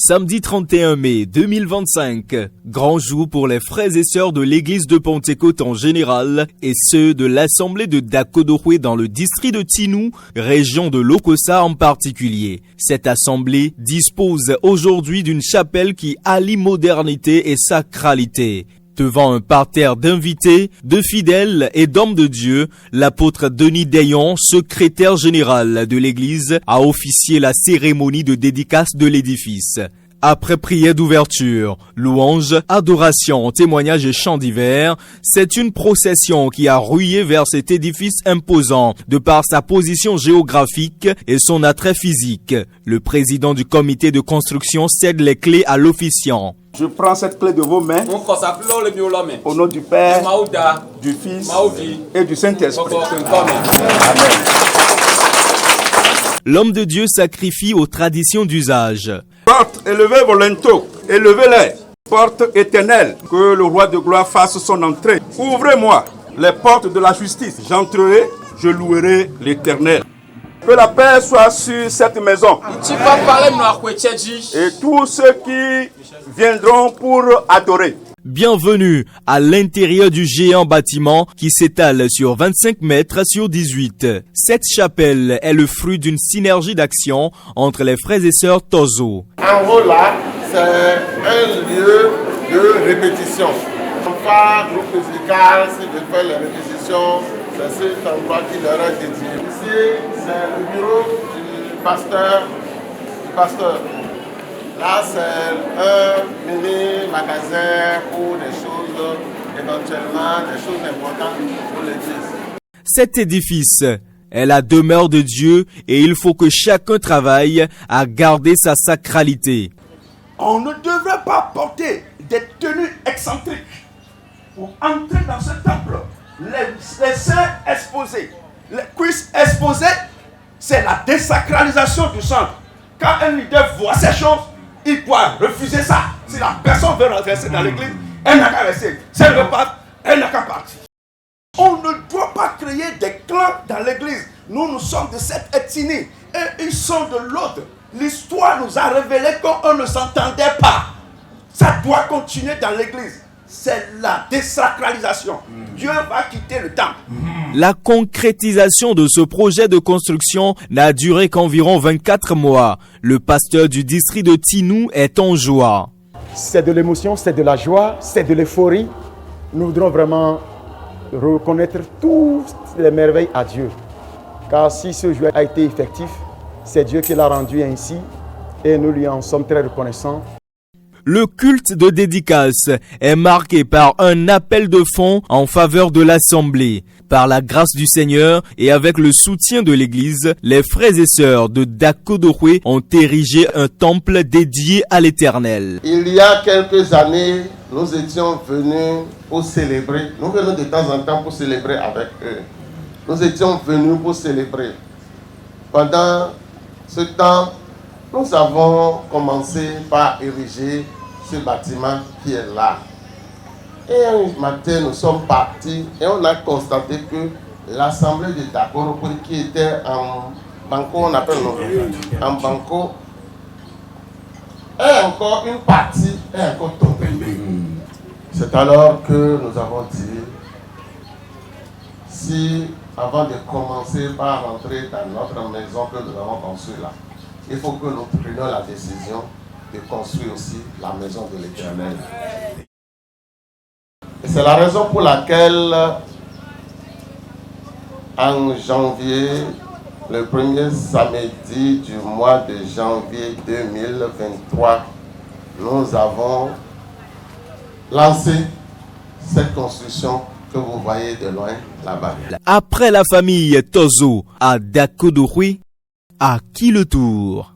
Samedi 31 mai 2025, grand jour pour les frères et sœurs de l'église de Pentecôte en général et ceux de l'assemblée de Dakodorwe dans le district de Tinou, région de Lokossa en particulier. Cette assemblée dispose aujourd'hui d'une chapelle qui allie modernité et sacralité. Devant un parterre d'invités, de fidèles et d'hommes de Dieu, l'apôtre Denis Dayon, secrétaire général de l'église, a officié la cérémonie de dédicace de l'édifice. Après prière d'ouverture, louanges, adoration, témoignages et chants divers, c'est une procession qui a rué vers cet édifice imposant de par sa position géographique et son attrait physique. Le président du comité de construction cède les clés à l'officiant. Je prends cette clé de vos mains au nom du Père, du Fils et du Saint-Esprit. Amen. L'homme de Dieu sacrifie aux traditions d'usage. Porte, élevez vos linteaux, élevez-les. Porte éternelle, que le roi de gloire fasse son entrée. Ouvrez-moi les portes de la justice. J'entrerai, je louerai l'Éternel. Que la paix soit sur cette maison. Et tous ceux qui viendront pour adorer. Bienvenue à l'intérieur du géant bâtiment qui s'étale sur 25 mètres sur 18. Cette chapelle est le fruit d'une synergie d'action entre les frères et sœurs Tozo. En haut là, c'est un lieu de répétition. Enfin, groupe musical, si je fais les répétitions, c'est cet endroit qui leur est dédié. Ici, c'est le bureau du pasteur. Là, c'est un mini magasin pour des choses, éventuellement des choses importantes pour l'église. Cet édifice est la demeure de Dieu et il faut que chacun travaille à garder sa sacralité. On ne devrait pas porter des tenues excentriques pour entrer dans ce temple. Les seins exposés, les cuisses exposées, c'est la désacralisation du sang. Quand un leader voit ces choses, il doit refuser ça. Si la personne veut rentrer dans l'église, elle n'a qu'à rester. Si elle repart, elle n'a qu'à partir. On ne doit pas créer des clans dans l'église. Nous sommes de cette ethnie et ils sont de l'autre. L'histoire nous a révélé qu'on ne s'entendait pas. Ça doit continuer dans l'église. C'est la désacralisation. Dieu va quitter le temple. La concrétisation de ce projet de construction n'a duré qu'environ 24 mois. Le pasteur du district de Tinou est en joie. C'est de l'émotion, c'est de la joie, c'est de l'euphorie. Nous voudrons vraiment reconnaître toutes les merveilles à Dieu. Car si ce jour a été effectif, c'est Dieu qui l'a rendu ainsi et nous lui en sommes très reconnaissants. Le culte de dédicace est marqué par un appel de fonds en faveur de l'Assemblée. Par la grâce du Seigneur et avec le soutien de l'Église, les frères et sœurs de Dakodorwe ont érigé un temple dédié à l'Éternel. Il y a quelques années, nous étions venus pour célébrer. Nous venons de temps en temps pour célébrer avec eux. Nous étions venus pour célébrer. Pendant ce temps, nous avons commencé par ériger ce bâtiment qui est là. Et un matin, nous sommes partis et on a constaté que l'assemblée de Dakodorwe qui était en banco, on appelle en banco, est encore une partie, est encore tombée. C'est alors que nous avons dit, si avant de commencer par rentrer dans notre maison que nous avons construite là, il faut que nous prenions la décision de construire aussi la maison de l'Éternel. Et c'est la raison pour laquelle, en janvier, le premier samedi du mois de janvier 2023, nous avons lancé cette construction que vous voyez de loin là-bas. Après la famille Tozo à Dakodorwe, à qui le tour?